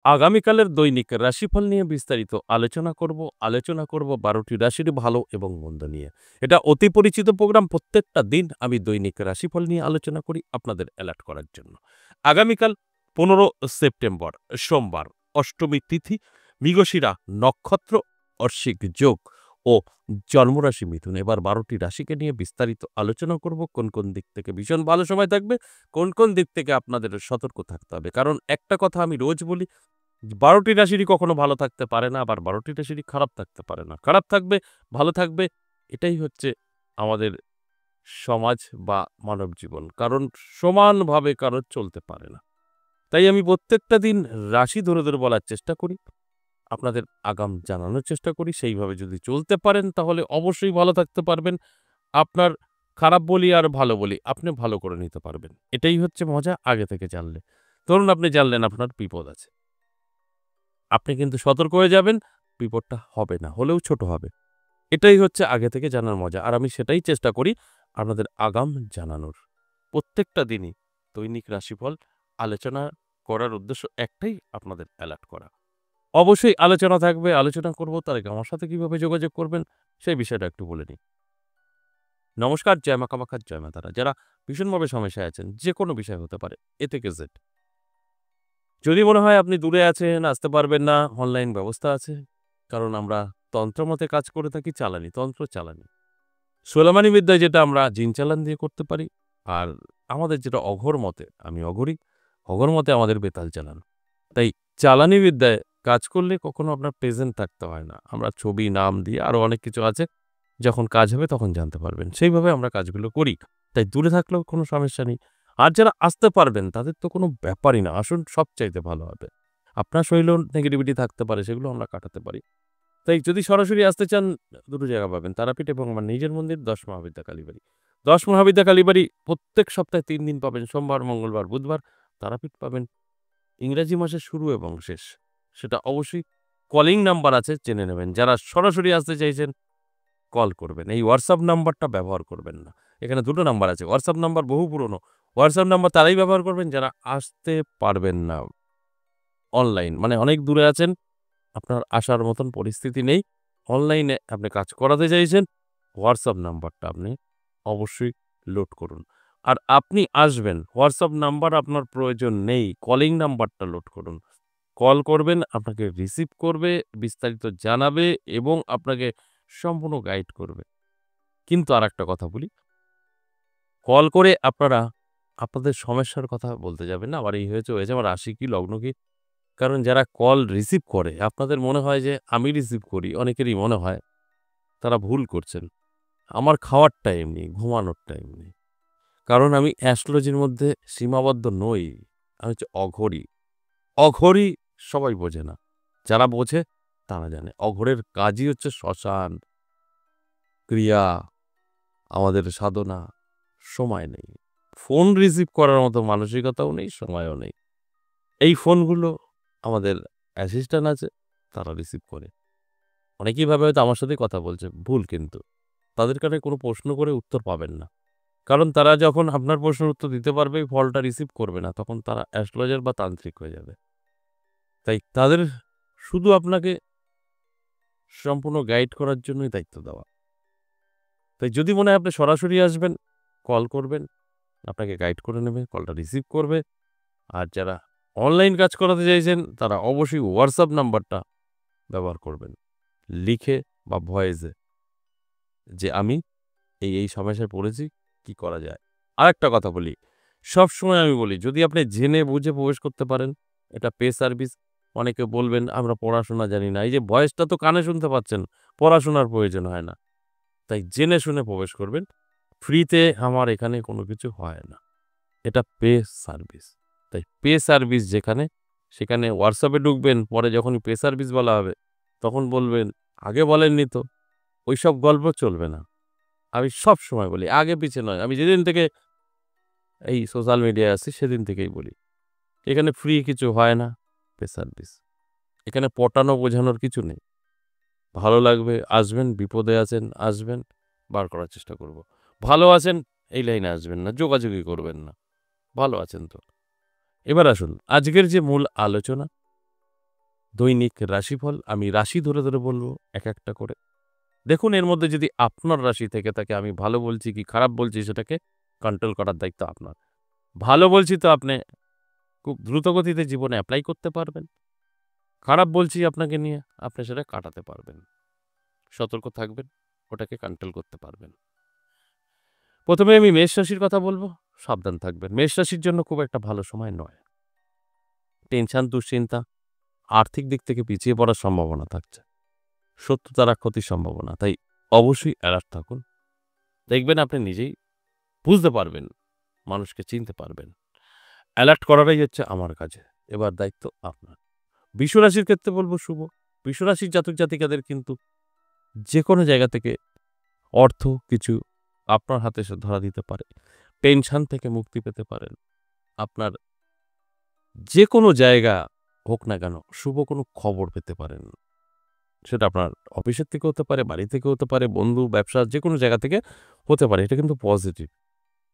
আগামীকালের দৈনিক রাশিফল নিয়ে বিস্তারিত আলোচনা করব ১২টি রাশির ভালো এবং মন্দ নিয়ে। এটা অতি পরিচিত প্রোগ্রাম। প্রত্যেকটা দিন আমি দৈনিক রাশিফল নিয়ে আলোচনা করি আপনাদের অ্যালার্ট করার জন্য। আগামীকাল ১৫ সেপ্টেম্বর সোমবার, অষ্টমী তিথি, মৃগশিরা নক্ষত্র, অশ্বিক যোগ ও জন্মরাশি মিথুন। এবার ১২টি রাশিকে নিয়ে বিস্তারিত আলোচনা করব। কোন কোন দিক থেকে ভীষণ ভালো সময় থাকবে, কোন কোন দিক থেকে আপনাদের সতর্ক থাকতে হবে। কারণ একটা কথা আমি রোজ বলি, ১২টি রাশিরই কখনো ভালো থাকতে পারে না, আবার ১২টি রাশিরই খারাপ থাকতে পারে না। খারাপ থাকবে, ভালো থাকবে, এটাই হচ্ছে আমাদের সমাজ বা মানব জীবন। কারণ সমানভাবে কারো চলতে পারে না। তাই আমি প্রত্যেকটা দিন রাশি ধরে, ধরে বলার চেষ্টা করি। আপনাদের আগাম জানানোর চেষ্টা করি। সেইভাবে যদি চলতে পারেন তাহলে অবশ্যই ভালো থাকতে পারবেন। আপনার খারাপ বলি আর ভালো বলি, আপনি ভালো করে নিতে পারবেন। এটাই হচ্ছে মজা আগে থেকে জানলে। ধরুন আপনি জানলেন আপনার বিপদ আছে। আপনি কিন্তু সতর্ক হয়ে যাবেন, বিপদটা হবে না, হলেও ছোট হবে। এটাই হচ্ছে আগে থেকে জানার মজা। আর আমি সেটাই চেষ্টা করি আপনাদের আগাম জানানোর। প্রত্যেকটা দিনই দৈনিক রাশিফল আলোচনা করার উদ্দেশ্য একটাই, আপনাদের অ্যালার্ট করা। অবশ্যই আলোচনা থাকবে, আলোচনা করব। তার আগে আমার সাথে কিভাবে যোগাযোগ করবেন সেই বিষয়টা একটু বলে নিই। নমস্কার, জয় মা কামাখ্যা, জয় মা তারা। যারা ভীষণভাবে সমস্যায় আছেন, যে কোনো বিষয় হতে পারে, এ থেকে জেড। যদি মনে হয় আপনি দূরে আছেন, আসতে পারবেন না, অনলাইন ব্যবস্থা আছে। কারণ আমরা তন্ত্রমতে কাজ করে থাকি, তন্ত্র চালানি। সোলেমানি বিদ্যায় যেটা আমরা জিন চালান দিয়ে করতে পারি, আর আমাদের যেটা অঘোর মতে, আমি অঘোরই, অঘোর মতে আমাদের বেতাল চালান। তাই চালানি বিদ্যায় কাজ করলে কখনো আপনার প্রেজেন্ট থাকতে হয় না। আমরা ছবি, নাম দিয়ে আরো অনেক কিছু আছে, যখন কাজ হবে তখন জানতে পারবেন। সেইভাবে আমরা কাজগুলো করি। তাই দূরে থাকলেও কোনো সমস্যা নেই। আর যারা আসতে পারবেন তাদের তো কোনো ব্যাপারই না। আসুন, সবচাইতে ভালো হবে। আপনার শরীরেও নেগেটিভিটি থাকতে পারে, সেগুলো আমরা কাটাতে পারি। তাই যদি সরাসরি আসতে চান, দুটো জায়গা পাবেন, তারাপীঠ এবং আমার নিজের মন্দির ১০ মহাবিদ্যা কালীবাড়ি। ১০ মহাবিদ্যা কালীবাড়ি প্রত্যেক সপ্তাহে ৩ দিন পাবেন, সোমবার, মঙ্গলবার, বুধবার। তারাপীঠ পাবেন ইংরেজি মাসের শুরু এবং শেষ। সেটা অবশ্যই কলিং নাম্বার আছে, জেনে নেবেন। যারা সরাসরি আসতে চাইছেন, কল করবেন। এই হোয়াটসঅ্যাপ নাম্বারটা ব্যবহার করবেন না। এখানে দুটো নাম্বার আছে। হোয়াটসঅ্যাপ নাম্বার বহু পুরনো। হোয়াটসঅ্যাপ নাম্বার তারাই ব্যবহার করবেন যারা আসতে পারবেন না। অনলাইন মানে অনেক দূরে আছেন, আপনার আসার মতন পরিস্থিতি নেই। অনলাইনে আপনি কাজ করাতে চাইছেন, হোয়াটসঅ্যাপ নাম্বারটা আপনি অবশ্যই লোড করুন। আর আপনি আসবেন, হোয়াটসঅ্যাপ নাম্বার আপনার প্রয়োজন নেই। কলিং নাম্বারটা লোড করুন। কল করবেন, আপনাকে রিসিভ করবে, বিস্তারিত জানাবে এবং আপনাকে সম্পূর্ণ গাইড করবে। কিন্তু আরেকটা কথা বলি, কল করে আপনারা আপনাদের সমস্যার কথা বলতে যাবেন না। আমার এই হয়েছে, আমার রাশি কি, লগ্ন কি? কারণ যারা কল রিসিভ করে, আপনাদের মনে হয় যে আমি রিসিভ করি, অনেকেরই মনে হয়। তারা ভুল করছেন। আমার খাওয়ার টাইম নেই, ঘুমানোর টাইম নেই। কারণ আমি অ্যাস্ট্রোলজির মধ্যে সীমাবদ্ধ নই। আমি হচ্ছে অঘোরী। অঘোরী সবাই বোঝে না। যারা বোঝে তারা জানে। অঘোরের কাজই হচ্ছে শ্মশান, ক্রিয়া, আমাদের সাধনা। সময় নেই। ফোন রিসিভ করার মতো মানসিকতাও নেই, সময়ও নেই। এই ফোনগুলো আমাদের অ্যাসিস্ট্যান্ট আছে, তারা রিসিভ করে। অনেকেই ভাবে হয়তো আমার সাথেই কথা বলছে। ভুল কিন্তু। তাদের কাছে কোনো প্রশ্ন করে উত্তর পাবেন না। কারণ তারা যখন আপনার প্রশ্নের উত্তর দিতে পারবে, ফলটা রিসিভ করবে না, তখন তারা অ্যাস্ট্রোলজার বা তান্ত্রিক হয়ে যাবে। তাই তাদের শুধু আপনাকে সম্পূর্ণ গাইড করার জন্যই দায়িত্ব দেওয়া। তাই যদি মনে হয় আপনি সরাসরি আসবেন, কল করবেন, আপনাকে গাইড করে নেবে, কলটা রিসিভ করবে। আর যারা অনলাইন কাজ করাতে চাইছেন, তারা অবশ্যই হোয়াটসঅ্যাপ নাম্বারটা ব্যবহার করবেন। লিখে বা ভয়েসে যে আমি এই সমস্যায় পড়েছি, কি করা যায়? আরেকটা কথা বলি, সবসময় আমি বলি, যদি আপনি জেনে বুঝে প্রবেশ করতে পারেন, এটা পে সার্ভিস। অনেকে বলবেন আমরা পড়াশোনা জানি না। এই যে ভয়েসটা তো কানে শুনতে পাচ্ছেন, পড়াশোনার প্রয়োজন হয় না। তাই জেনে শুনে প্রবেশ করবেন। ফ্রিতে আমার এখানে কোনো কিছু হয় না। এটা পে সার্ভিস। তাই পে সার্ভিস যেখানে, সেখানে হোয়াটসঅ্যাপে ঢুকবেন, পরে যখনই পে সার্ভিস বলা হবে, তখন বলবেন, "আগে বলেননি তো।" ওইসব গল্প চলবে না। আমি সবসময় বলি, আগে পিছে নয়। আমি যেদিন থেকে এই সোশ্যাল মিডিয়ায় আছি, সেদিন থেকেই বলি। এখানে ফ্রি কিছু হয় না, পে সার্ভিস। এখানে পটানো বোঝানোর কিছু নেই। ভালো লাগবে, আসবেন, বিপদে আছেন, আসবেন, বার করার চেষ্টা করব। ভালো আছেন, এই লাইনে আসবেন না, যোগাযোগই করবেন না। ভালো আছেন তো। এবার আসুন, আজকের যে মূল আলোচনা, দৈনিক রাশিফল আমি রাশি ধরে ধরে বলব এক একটা করে। দেখুন এর মধ্যে যদি আপনার রাশি থেকে থাকে, আমি ভালো বলছি কি খারাপ বলছি সেটাকে কন্ট্রোল করার দায়িত্ব আপনার। ভালো বলছি তো আপনি খুব দ্রুতগতিতে জীবনে এপ্লাই করতে পারবেন। খারাপ বলছি আপনাকে নিয়ে, আপনি সেটা কাটাতে পারবেন। সতর্ক থাকবেন, ওটাকে কন্ট্রোল করতে পারবেন। প্রথমে আমি মেষ রাশির কথা বলব, সাবধান থাকবেন। মেষ রাশির জন্য খুব একটা ভালো সময় নয়। টেনশন, দুশ্চিন্তা, আর্থিক দিক থেকে পিছিয়ে পড়ার সম্ভাবনা থাকছে। শত্রু দ্বারা ক্ষতির সম্ভাবনা। তাই অবশ্যই অ্যালার্ট থাকুন। দেখবেন আপনি নিজেই বুঝতে পারবেন, মানুষকে চিনতে পারবেন। অ্যালার্ট করাটাই হচ্ছে আমার কাজে। এবার দায়িত্ব আপনার। বৃষ রাশির ক্ষেত্রে বলব শুভ। বৃষ রাশির জাতক জাতিকাদের কিন্তু যেকোনো জায়গা থেকে অর্থ কিছু আপনার হাতে এসে ধরা দিতে পারে। পেনশন থেকে মুক্তি পেতে পারেন। আপনার যেকোনো জায়গা হোক না কেন, শুভ কোনো খবর পেতে পারেন। সেটা আপনার অফিসের থেকে হতে পারে, বাড়ি থেকে হতে পারে, বন্ধু, ব্যবসা যেকোনো জায়গা থেকে হতে পারে। এটা কিন্তু পজিটিভ।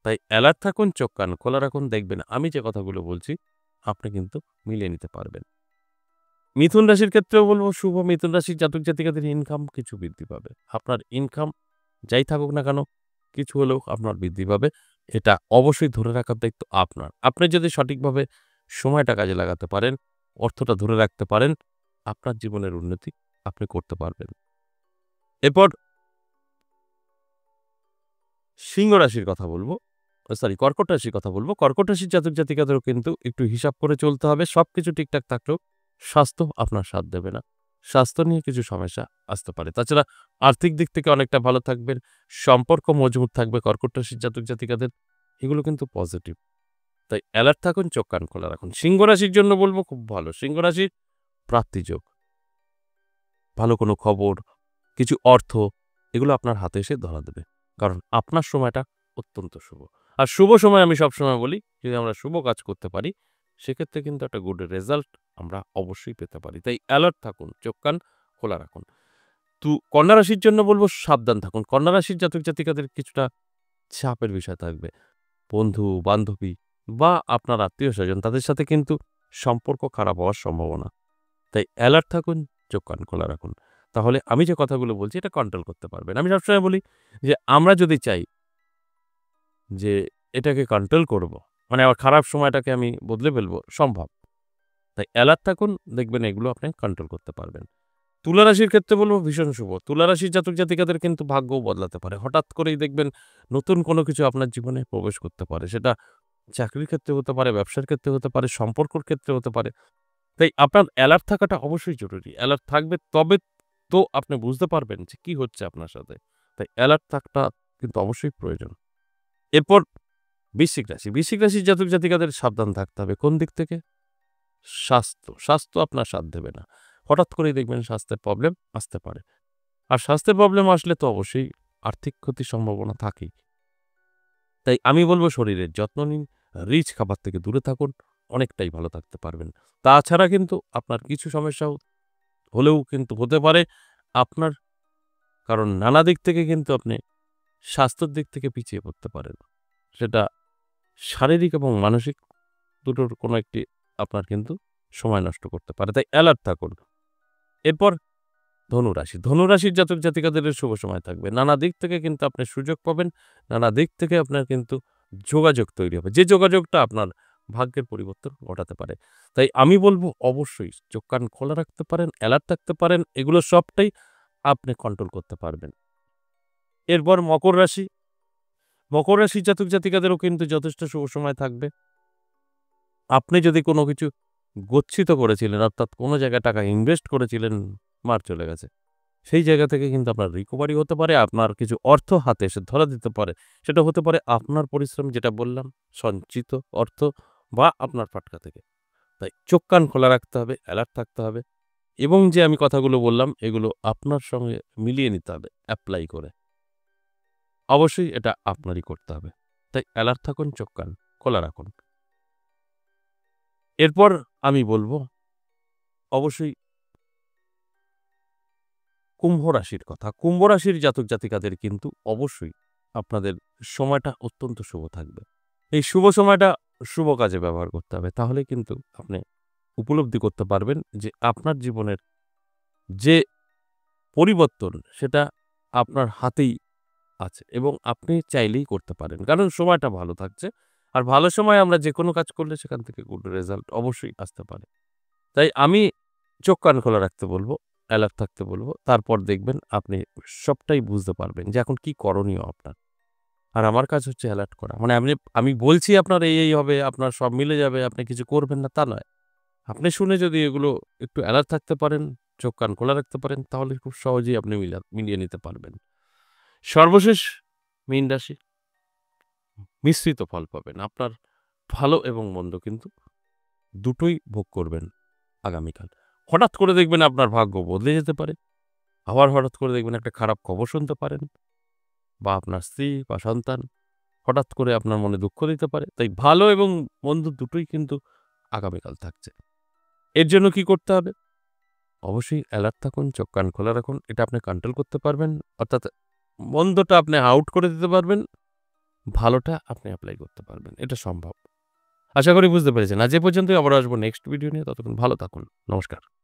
তাই অ্যালার্ট থাকুন, চোখ কান খোলা রাখুন, দেখবেন আমি যে কথাগুলো বলছি আপনি কিন্তু মিলিয়ে নিতে পারবেন। মিথুন রাশির ক্ষেত্রেও বলব শুভ। মিথুন রাশির জাতক জাতিকাদের ইনকাম কিছু বৃদ্ধি পাবে। আপনার ইনকাম যাই থাকুক না কেন, কিছু হলেও আপনার বৃদ্ধি পাবে। এটা অবশ্যই ধরে রাখার দায়িত্ব আপনার। আপনি যদি সঠিকভাবে সময়টা কাজে লাগাতে পারেন, অর্থটা ধরে রাখতে পারেন, আপনার জীবনের উন্নতি আপনি করতে পারবেন। এরপর সিংহ রাশির কথা বলব, কর্কট রাশির কথা বলব। কর্কট রাশির জাতক জাতিকাদেরও কিন্তু একটু হিসাব করে চলতে হবে। সবকিছু ঠিকঠাক থাকলেও স্বাস্থ্য আপনার সাথ দেবে না। স্বাস্থ্য নিয়ে কিছু সমস্যা আসতে পারে। তাছাড়া আর্থিক দিক থেকে অনেকটা ভালো থাকবেন। সম্পর্ক মজবুত থাকবে কর্কট রাশির জাতক জাতিকাদের। এগুলো কিন্তু পজিটিভ। তাই অ্যালার্ট থাকুন, চোখ কান খোলা রাখুন। সিংহ রাশির জন্য বলব খুব ভালো। সিংহ রাশির প্রাপ্তিযোগ, ভালো কোনো খবর, কিছু অর্থ, এগুলো আপনার হাতে এসে ধরা দেবে। কারণ আপনার সময়টা অত্যন্ত শুভ। আর শুভ সময় আমি সবসময় বলি, যদি আমরা শুভ কাজ করতে পারি, সেক্ষেত্রে কিন্তু একটা গুড রেজাল্ট আমরা অবশ্যই পেতে পারি। তাই অ্যালার্ট থাকুন, চোখ কান খোলা রাখুন। কন্যা রাশির জন্য বলব সাবধান থাকুন। কন্যা রাশির জাতক জাতিকাদের কিছুটা চাপের বিষয় থাকবে। বন্ধু, বান্ধবী বা আপনার আত্মীয়স্বজন তাদের সাথে কিন্তু সম্পর্ক খারাপ হওয়ার সম্ভাবনা। তাই অ্যালার্ট থাকুন, চোখ কান খোলা রাখুন। তাহলে আমি যে কথাগুলো বলছি এটা কন্ট্রোল করতে পারবেন। আমি সবসময় বলি যে আমরা যদি চাই যে এটাকে কন্ট্রোল করব, মানে আমার খারাপ সময়টাকে আমি বদলে ফেলবো, সম্ভব। তাই অ্যালার্ট থাকুন, দেখবেন এগুলো আপনি কন্ট্রোল করতে পারবেন। তুলা রাশির ক্ষেত্রে বলব ভীষণ শুভ। তুলা রাশির জাতক জাতিকাদের কিন্তু ভাগ্যও বদলাতে পারে। হঠাৎ করেই দেখবেন নতুন কোনো কিছু আপনার জীবনে প্রবেশ করতে পারে। সেটা চাকরির ক্ষেত্রে হতে পারে, ব্যবসার ক্ষেত্রে হতে পারে, সম্পর্কর ক্ষেত্রে হতে পারে। তাই আপনার অ্যালার্ট থাকাটা অবশ্যই জরুরি। অ্যালার্ট থাকবে তবে তো আপনি বুঝতে পারবেন যে কি হচ্ছে আপনার সাথে। তাই অ্যালার্ট থাকাটা কিন্তু অবশ্যই প্রয়োজন। এরপর বৃশ্চিক রাশি। বৃশ্চিক রাশির জাতক জাতিকাদের সাবধান থাকতে হবে। কোন দিক থেকে? স্বাস্থ্য। স্বাস্থ্য আপনার সাথ দেবে না। হঠাৎ করেই দেখবেন স্বাস্থ্যের প্রবলেম আসতে পারে। আর স্বাস্থ্যের প্রবলেম আসলে তো অবশ্যই আর্থিক ক্ষতির সম্ভাবনা থাকেই। তাই আমি বলব শরীরের যত্ন নিন, রিচ খাবার থেকে দূরে থাকুন, অনেকটাই ভালো থাকতে পারবেন। তাছাড়া কিন্তু আপনার কিছু সমস্যাও হলেও কিন্তু হতে পারে আপনার, কারণ নানা দিক থেকে কিন্তু আপনি স্বাস্থ্যের দিক থেকে পিছিয়ে পড়তে পারেন। সেটা শারীরিক এবং মানসিক দুটোর কোনো একটি আপনার কিন্তু সময় নষ্ট করতে পারে। তাই অ্যালার্ট থাকুন। এরপর ধনুরাশি। ধনুরাশির জাতক জাতিকাদের শুভ সময় থাকবে। নানা দিক থেকে কিন্তু আপনি সুযোগ পাবেন। নানা দিক থেকে আপনার কিন্তু যোগাযোগ তৈরি হবে। যে যোগাযোগটা আপনার ভাগ্যের পরিবর্তন ঘটাতে পারে। তাই আমি বলব অবশ্যই চোখ কান খোলা রাখতে পারেন, অ্যালার্ট থাকতে পারেন। এগুলো সবটাই আপনি কন্ট্রোল করতে পারবেন। এরপর মকর রাশি। মকর রাশির জাতক জাতিকাদেরও কিন্তু যথেষ্ট শুভ সময় থাকবে। আপনি যদি কোনো কিছু গচ্ছিত করেছিলেন, অর্থাৎ কোনো জায়গায় টাকা ইনভেস্ট করেছিলেন, মার চলে গেছে। সেই জায়গা থেকে কিন্তু আপনার রিকভারি হতে পারে, আপনার কিছু অর্থ হাতে এসে ধরা দিতে পারে। সেটা হতে পারে আপনার পরিশ্রম, যেটা বললাম, সঞ্চিত অর্থ বা আপনার ফাটকা থেকে। তাই চোখ কান খোলা রাখতে হবে, অ্যালার্ট থাকতে হবে এবং যে আমি কথাগুলো বললাম এগুলো আপনার সঙ্গে মিলিয়ে নিতে হবে এপ্লাই করে। অবশ্যই এটা আপনারই করতে হবে। তাই অ্যালার্ট থাকুন, চোখ কান খোলা রাখুন। এরপর আমি বলব অবশ্যই কুম্ভ রাশির কথা। কুম্ভ রাশির জাতক জাতিকাদের কিন্তু অবশ্যই আপনাদের সময়টা অত্যন্ত শুভ থাকবে। এই শুভ সময়টা শুভ কাজে ব্যবহার করতে হবে। তাহলে কিন্তু আপনি উপলব্ধি করতে পারবেন যে আপনার জীবনের যে পরিবর্তন সেটা আপনার হাতেই আছে এবং আপনি চাইলেই করতে পারেন। কারণ সময়টা ভালো থাকছে। আর ভালো সময়ে আমরা যেকোনো কাজ করলে সেখান থেকে গুড রেজাল্ট অবশ্যই আসতে পারে। তাই আমি চোখ কান খোলা রাখতে বলব, অ্যালার্ট থাকতে বলব। তারপর দেখবেন আপনি সবটাই বুঝতে পারবেন যে এখন কি করণীয় আপনার। আর আমার কাজ হচ্ছে অ্যালার্ট করা। মানে আমি বলছি আপনার এই হবে, আপনার সব মিলে যাবে, আপনি কিছু করবেন না তা নয়। আপনি শুনে যদি এগুলো একটু অ্যালার্ট থাকতে পারেন, চোখ কান খোলা রাখতে পারেন তাহলে খুব সহজেই আপনি মিলিয়ে নিতে পারবেন। সর্বশেষ মীন রাশি মিশ্রিত ফল পাবেন। আপনার ভালো এবং মন্দ কিন্তু দুটোই ভোগ করবেন আগামীকাল। হঠাৎ করে দেখবেন আপনার ভাগ্য বদলে যেতে পারে। আবার হঠাৎ করে দেখবেন একটা খারাপ খবর শুনতে পারেন বা আপনার স্ত্রী বা সন্তান হঠাৎ করে আপনার মনে দুঃখ দিতে পারে। তাই ভালো এবং মন্দ দুটোই কিন্তু আগামীকাল থাকছে। এর জন্য কি করতে হবে? অবশ্যই অ্যালার্ট থাকুন, চোখ কান খোলা রাখুন। এটা আপনি কন্ট্রোল করতে পারবেন। অর্থাৎ মন্দটা আপনি আউট করে দিতে পারবেন, ভালোটা আপনি এপ্লাই করতে পারবেন। এটা সম্ভব। আশা করি বুঝতে পেরেছেন। আজ এ পর্যন্তই, আবার আসবো নেক্সট ভিডিও নিয়ে। ততক্ষণ ভালো থাকুন। নমস্কার।